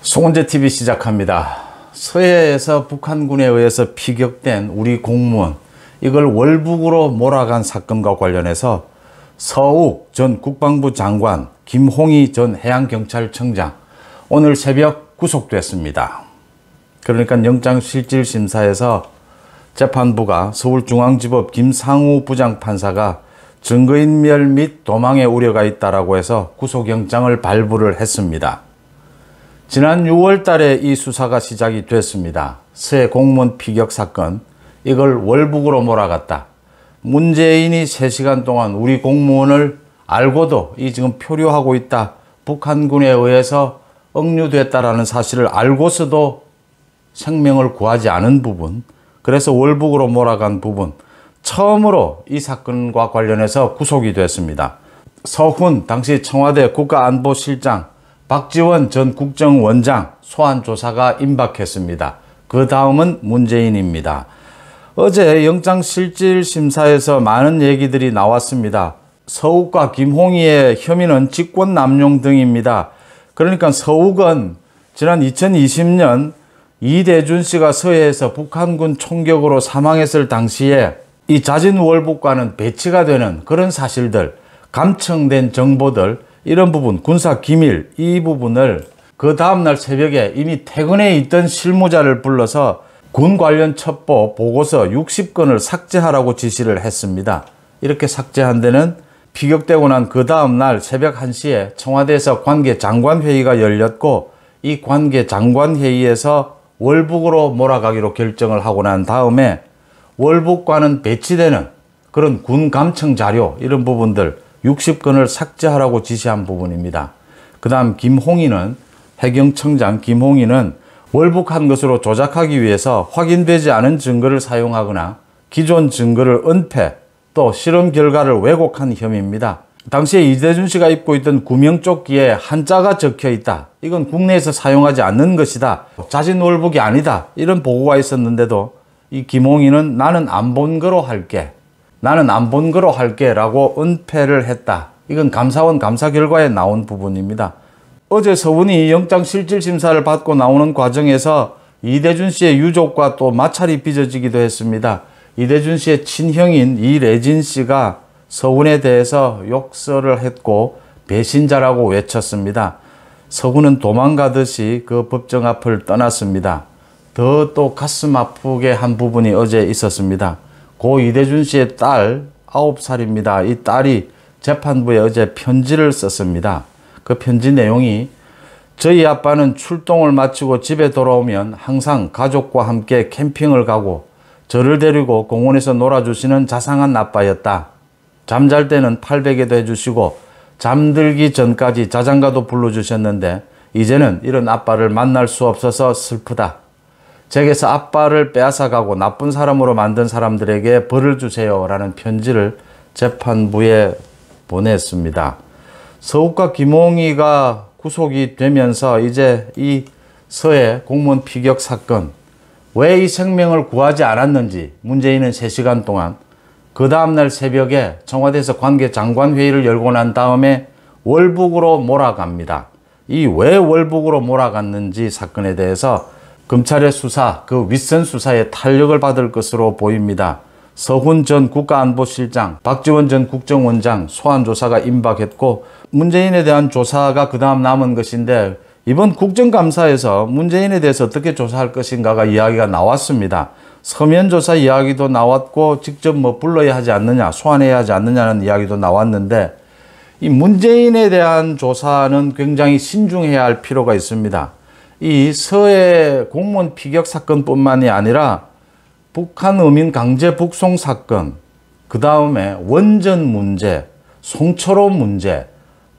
송은재TV 시작합니다. 서해에서 북한군에 의해서 피격된 우리 공무원, 이걸 월북으로 몰아간 사건과 관련해서 서욱 전 국방부 장관, 김홍희 전 해양경찰청장 오늘 새벽 구속됐습니다. 그러니까 영장실질심사에서 재판부가 서울중앙지법 김상우 부장판사가 증거인멸 및 도망의 우려가 있다라고 해서 구속영장을 발부를 했습니다. 지난 6월 달에 이 수사가 시작이 됐습니다. 서해 공무원 피격 사건, 이걸 월북으로 몰아갔다. 문재인이 3시간 동안 우리 공무원을 알고도 이 지금 표류하고 있다. 북한군에 의해서 억류됐다라는 사실을 알고서도 생명을 구하지 않은 부분, 그래서 월북으로 몰아간 부분, 처음으로 이 사건과 관련해서 구속이 됐습니다. 서훈 당시 청와대 국가안보실장, 박지원 전 국정원장 소환조사가 임박했습니다. 그 다음은 문재인입니다. 어제 영장실질심사에서 많은 얘기들이 나왔습니다. 서욱과 김홍희의 혐의는 직권남용 등입니다. 그러니까 서욱은 지난 2020년 이대준 씨가 서해에서 북한군 총격으로 사망했을 당시에 이 자진월북과는 배치가 되는 그런 사실들, 감청된 정보들, 이런 부분, 군사기밀, 이 부분을 그 다음날 새벽에 이미 퇴근해 있던 실무자를 불러서 군 관련 첩보 보고서 60건을 삭제하라고 지시를 했습니다. 이렇게 삭제한 데는 피격되고 난 그 다음날 새벽 1시에 청와대에서 관계장관회의가 열렸고, 이 관계장관회의에서 월북으로 몰아가기로 결정을 하고 난 다음에 월북과는 배치되는 그런 군 감청 자료, 이런 부분들 60건을 삭제하라고 지시한 부분입니다. 그 다음 김홍희는, 해경청장 김홍희는 월북한 것으로 조작하기 위해서 확인되지 않은 증거를 사용하거나 기존 증거를 은폐, 또 실험 결과를 왜곡한 혐의입니다. 당시에 이대준 씨가 입고 있던 구명조끼에 한자가 적혀 있다. 이건 국내에서 사용하지 않는 것이다. 자진월북이 아니다. 이런 보고가 있었는데도 이 김홍희는 나는 안 본 거로 할게. 나는 안 본 거로 할게 라고 은폐를 했다. 이건 감사원 감사 결과에 나온 부분입니다. 어제 서훈이 영장실질심사를 받고 나오는 과정에서 이대준 씨의 유족과 또 마찰이 빚어지기도 했습니다. 이대준 씨의 친형인 이래진 씨가 서훈에 대해서 욕설을 했고 배신자라고 외쳤습니다. 서훈은 도망가듯이 그 법정 앞을 떠났습니다. 더 또 가슴 아프게 한 부분이 어제 있었습니다. 고 이대준 씨의 딸 9살입니다. 이 딸이 재판부에 어제 편지를 썼습니다. 그 편지 내용이 저희 아빠는 출동을 마치고 집에 돌아오면 항상 가족과 함께 캠핑을 가고 저를 데리고 공원에서 놀아주시는 자상한 아빠였다. 잠잘 때는 팔베개도 해주시고 잠들기 전까지 자장가도 불러주셨는데 이제는 이런 아빠를 만날 수 없어서 슬프다. 제게서 아빠를 빼앗아가고 나쁜 사람으로 만든 사람들에게 벌을 주세요 라는 편지를 재판부에 보냈습니다. 서욱과 김홍희가 구속이 되면서 이제 이 서해 공무원 피격 사건, 왜 이 생명을 구하지 않았는지 문재인은 3시간 동안, 그 다음날 새벽에 청와대에서 관계장관회의를 열고 난 다음에 월북으로 몰아갑니다. 이 왜 월북으로 몰아갔는지 사건에 대해서 검찰의 수사, 그 윗선 수사에 탄력을 받을 것으로 보입니다. 서훈 전 국가안보실장, 박지원 전 국정원장 소환조사가 임박했고, 문재인에 대한 조사가 그 다음 남은 것인데, 이번 국정감사에서 문재인에 대해서 어떻게 조사할 것인가가 이야기가 나왔습니다. 서면조사 이야기도 나왔고, 직접 불러야 하지 않느냐, 소환해야 하지 않느냐는 이야기도 나왔는데, 이 문재인에 대한 조사는 굉장히 신중해야 할 필요가 있습니다. 이 서해 공무원 피격 사건뿐만이 아니라 북한 어민 강제 북송 사건, 그 다음에 원전 문제, 송철호 문제,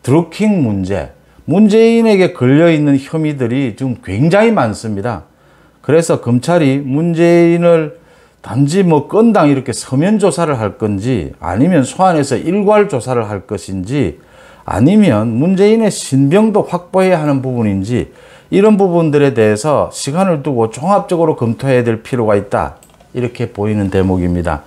드루킹 문제, 문재인에게 걸려있는 혐의들이 지금 굉장히 많습니다. 그래서 검찰이 문재인을 단지 건당 이렇게 서면 조사를 할 건지, 아니면 소환해서 일괄 조사를 할 것인지, 아니면 문재인의 신병도 확보해야 하는 부분인지, 이런 부분들에 대해서 시간을 두고 종합적으로 검토해야 될 필요가 있다. 이렇게 보이는 대목입니다.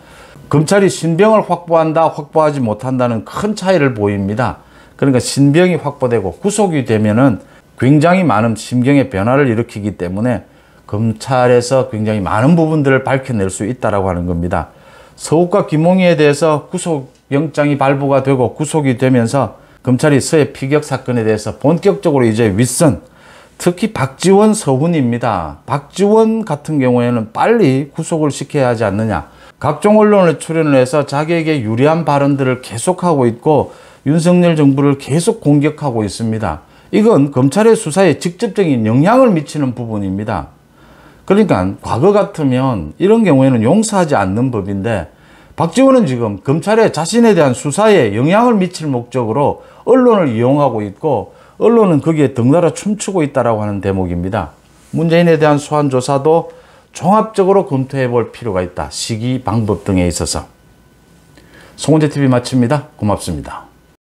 검찰이 신병을 확보한다, 확보하지 못한다는 큰 차이를 보입니다. 그러니까 신병이 확보되고 구속이 되면은 굉장히 많은 심경의 변화를 일으키기 때문에 검찰에서 굉장히 많은 부분들을 밝혀낼 수 있다라고 하는 겁니다. 서욱과 김홍희에 대해서 구속영장이 발부가 되고 구속이 되면서 검찰이 서해 피격 사건에 대해서 본격적으로 이제 윗선, 특히 박지원 서훈입니다. 박지원 같은 경우에는 빨리 구속을 시켜야 하지 않느냐. 각종 언론에 출연을 해서 자기에게 유리한 발언들을 계속하고 있고 윤석열 정부를 계속 공격하고 있습니다. 이건 검찰의 수사에 직접적인 영향을 미치는 부분입니다. 그러니까 과거 같으면 이런 경우에는 용서하지 않는 법인데 박지원은 지금 검찰의 자신에 대한 수사에 영향을 미칠 목적으로 언론을 이용하고 있고 언론은 거기에 덩달아 춤추고 있다고 하는 대목입니다. 문재인에 대한 소환 조사도 종합적으로 검토해 볼 필요가 있다. 시기, 방법 등에 있어서. 송은재TV 마칩니다. 고맙습니다.